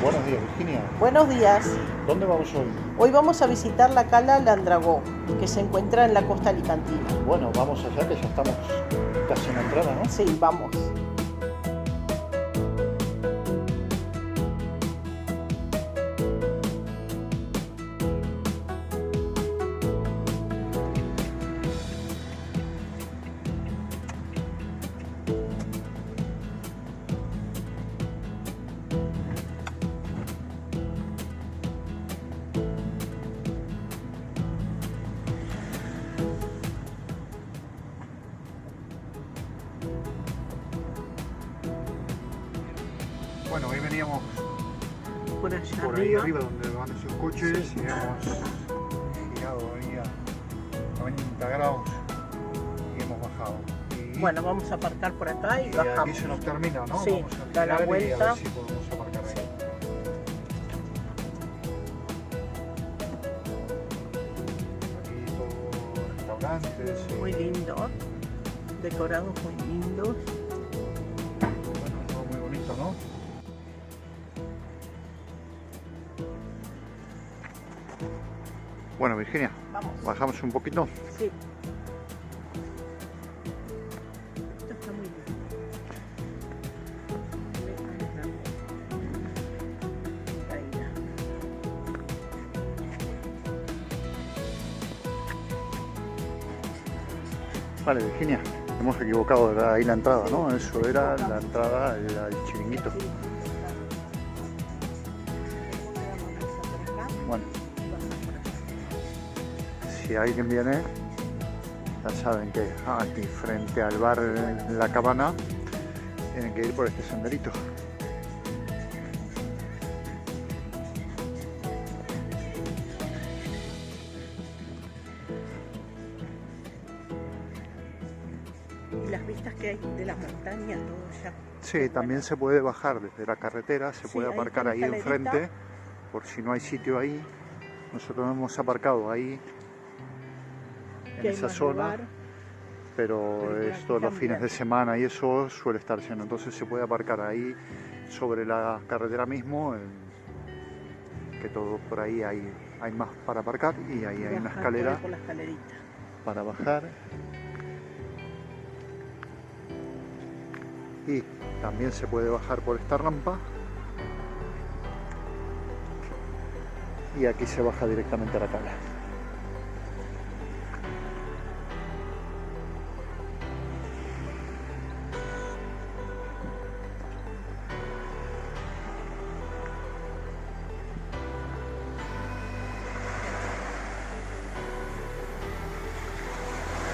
Buenos días, Virginia. Buenos días. ¿Dónde vamos hoy? Hoy vamos a visitar la cala Landragó, que se encuentra en la costa alicantina. Bueno, vamos allá que ya estamos casi en la entrada, ¿no? Sí, vamos. Bueno, hoy veníamos Por allá por ahí arriba donde van esos coches y hemos girado ahí a 90 grados y hemos bajado. Y, Bueno, vamos a aparcar por acá y bajamos. aquí se nos termina, ¿no? Sí, Vamos a da la girar y a vuelta. ver si podemos aparcar ahí. Aquí todos restaurantes. Muy lindo, decorados muy lindos. Bueno, todo muy bonito, ¿no? Bueno, Virginia, Vamos. bajamos un poquito. Sí. Esto está muy lindo. Caída. Vale, Virginia, hemos equivocado, era ahí la entrada, ¿no? Eso era la entrada, era el chiringuito. Bueno, si alguien viene, ya saben que aquí frente al bar La Cabana tienen que ir por este senderito. Y las vistas que hay de las montañas, todo ya. Sí, también se puede bajar desde la carretera, se Sí, puede ahí aparcar está ahí la escalerita. enfrente, por si no hay sitio ahí. Nosotros hemos aparcado ahí, en Que hay esa más zona, lugar. pero por aquí esto los fines también. de semana y eso suele estar lleno. Entonces se puede aparcar ahí sobre la carretera mismo, que todo por ahí hay más para aparcar y ahí hay una Bajar escalera por la escalerita. para bajar. Y también se puede bajar por esta rampa. Y aquí se baja directamente a la cala.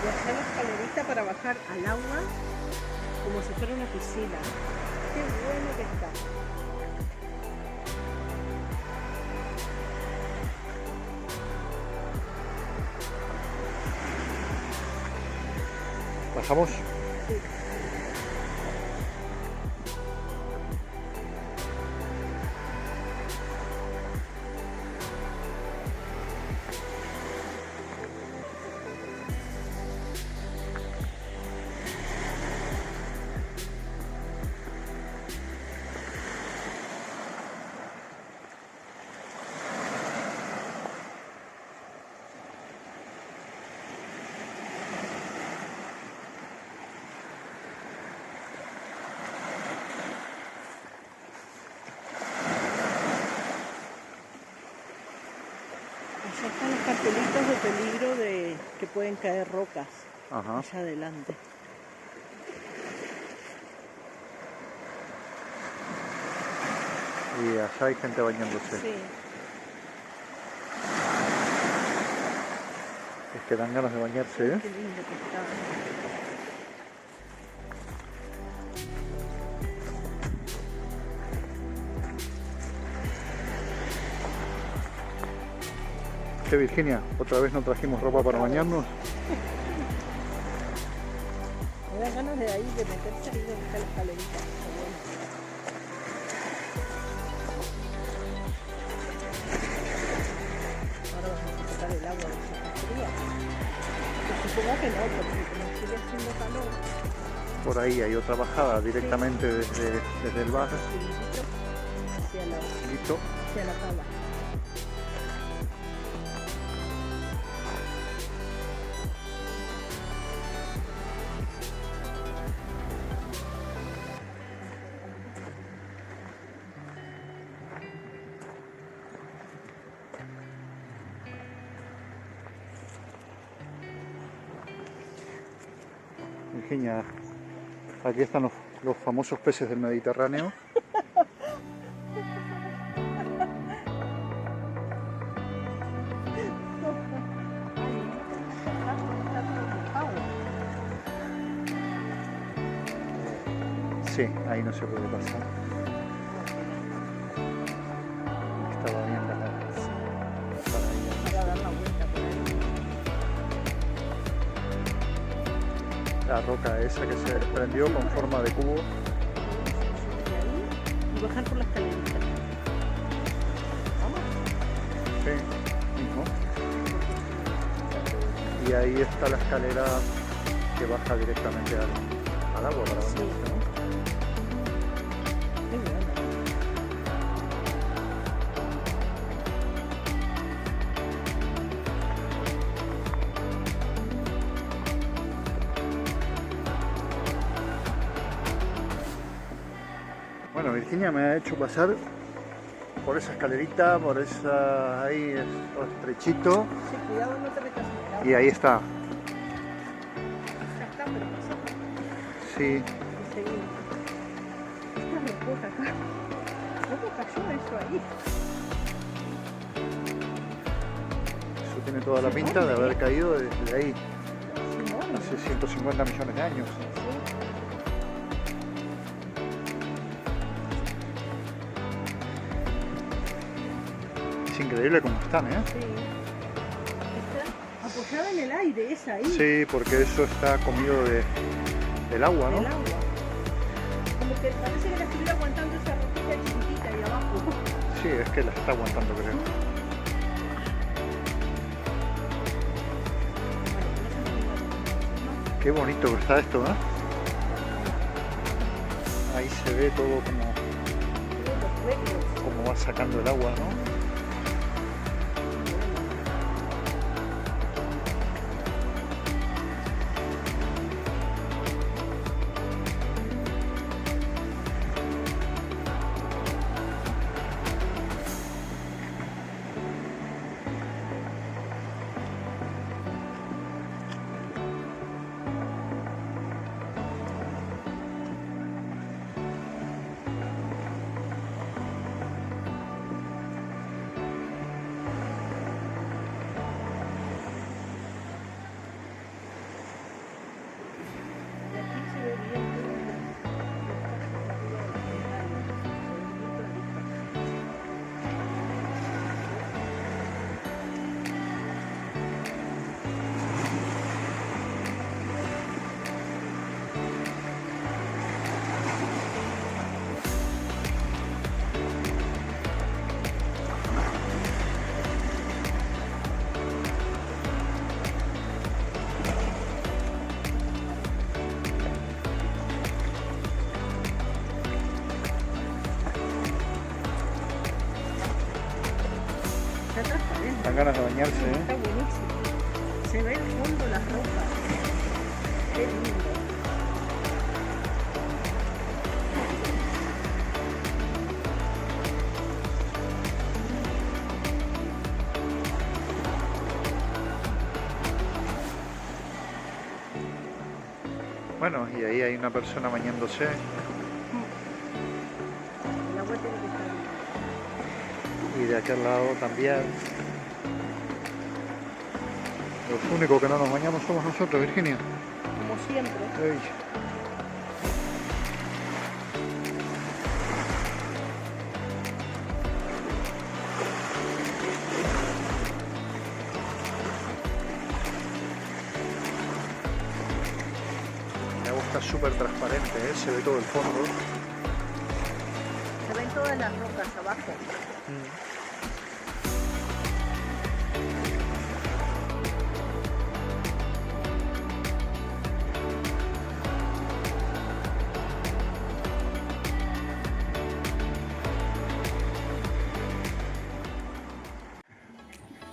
Y allá la escalerita para bajar al agua como si fuera una piscina. Qué bueno que está. ¿Bajamos? Sí. Allá están los cartelitos de peligro de que pueden caer rocas. Ajá. Allá adelante. Y allá hay gente bañándose. Sí. Es que dan ganas de bañarse, ¿eh? Qué lindo que está. ¿Qué, Virginia? ¿Otra vez no trajimos ropa para bañarnos? Me dan ganas de ahí, de meterse ahí donde está la escalerita. Está bueno. Ahora vamos a sacar el agua de esa fría. Supongo que no, porque como sigue haciendo calor. Por ahí hay otra bajada directamente desde el bar. Hacia la tranquilito. hacia la cava. Virginia, aquí están los famosos peces del Mediterráneo. Sí, ahí no se puede pasar. Estaba bien para ir. Para dar la vuelta por ahí. La roca esa que se desprendió con forma de cubo. Y bajar por la escalerita. Vamos. Sí, mismo. Y ahí está la escalera que baja directamente al agua para bañarse, ¿no? Qué bueno. Bueno, Virginia me ha hecho pasar por esa escalerita, por esa ahí, eso estrechito, Sí, cuidado, no te metas en el agua. y ahí está. Ya está, pero pasó. Sí, Y seguimos. Esta locura acá. ¿Cómo cayó eso ahí? eso tiene toda la pinta de haber caído desde ahí, Sí, no, no. hace 150 millones de años. Es increíble cómo están, ¿eh? Sí. Está apoyada en el aire, esa ahí. Sí, porque eso está comido del agua, ¿no? Del agua. Como que parece que la estuviera aguantando esa roquita chiquitita ahí abajo. Sí, es que la está aguantando, creo. Qué bonito que está esto, ¿eh? Ahí se ve todo como va sacando el agua, ¿no? Y aquí se ve bien todo los cachos arriba de la ventana. Se ven bien claritos. Está transparente. Dan ganas de bañarse, Está ¿eh? buenísimo. Se ve el fondo, las rocas. Qué lindo. Bueno, y ahí hay una persona bañándose. El agua tiene que estar bien. Y de aquel lado también. Los únicos que no nos bañamos somos nosotros, Virginia. Como siempre. Ey. El agua está súper transparente, ¿eh? Se ve todo el fondo. Se ven todas las rocas abajo.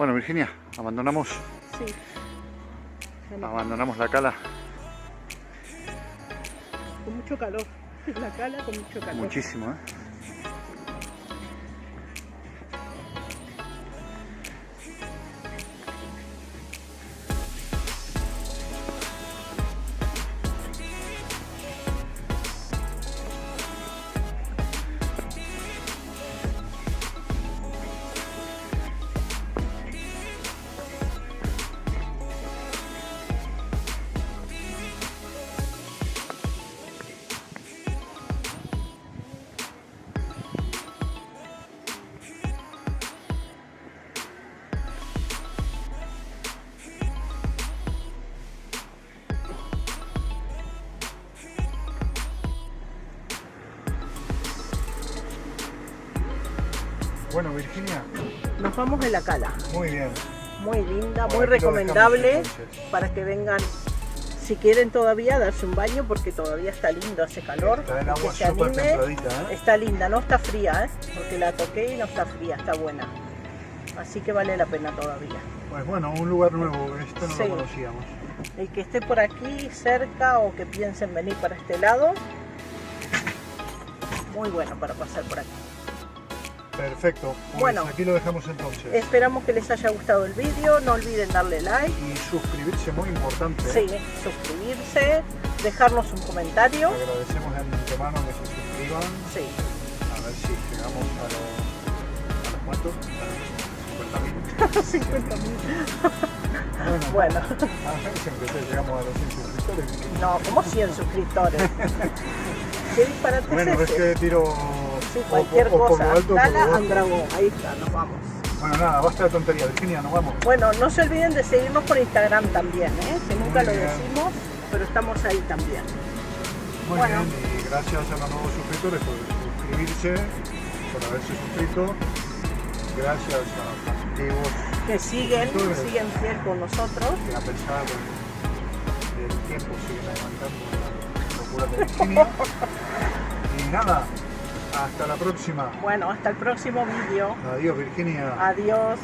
Bueno, Virginia, abandonamos Sí. Ya nos abandonamos la cala. vamos. Con mucho calor. La cala con mucho calor. Muchísimo, ¿eh? Bueno, Virginia, Nos vamos de la cala. muy bien. Muy linda, Por muy aquí lo recomendable dejamos, entonces. para que vengan, si quieren todavía, darse un baño porque todavía está lindo, hace calor. Está el que agua se súper anime. templadita, ¿eh? Está linda, no está fría, porque la toqué y no está fría, está buena. Así que vale la pena todavía. Pues bueno, un lugar nuevo, esto no Sí. lo conocíamos. El que esté por aquí cerca o que piensen venir para este lado, muy bueno para pasar por aquí. Perfecto, pues Bueno. aquí lo dejamos entonces. Esperamos que les haya gustado el vídeo, no olviden darle like, Y suscribirse, muy importante. sí, suscribirse, dejarnos un comentario, Agradecemos de antemano que se suscriban. sí, A ver si llegamos a los cuantos, a los 50.000. 50.000. Bueno, A ver si aunque sea llegamos a los 100 suscriptores. no, como 100 suscriptores. ¿Qué disparate Bueno, es es ese? que tiro Sí, cualquier o por cosa. lo alto o por Cala lo bajo. Andragón, ahí está, nos vamos. Bueno, nada, basta de tontería, Virginia, nos vamos. Bueno, no se olviden de seguirnos por Instagram también, que nunca Muy lo bien. decimos, pero estamos ahí también. Muy Bueno. bien, y gracias a los nuevos suscriptores por suscribirse, por haberse suscrito. Gracias a los antiguos Que siguen Suscriptores. fiel con nosotros. que a pesar del tiempo siguen aguantando la locura de Virginia. Y nada, hasta la próxima. Bueno, hasta el próximo vídeo. Adiós, Virginia. Adiós.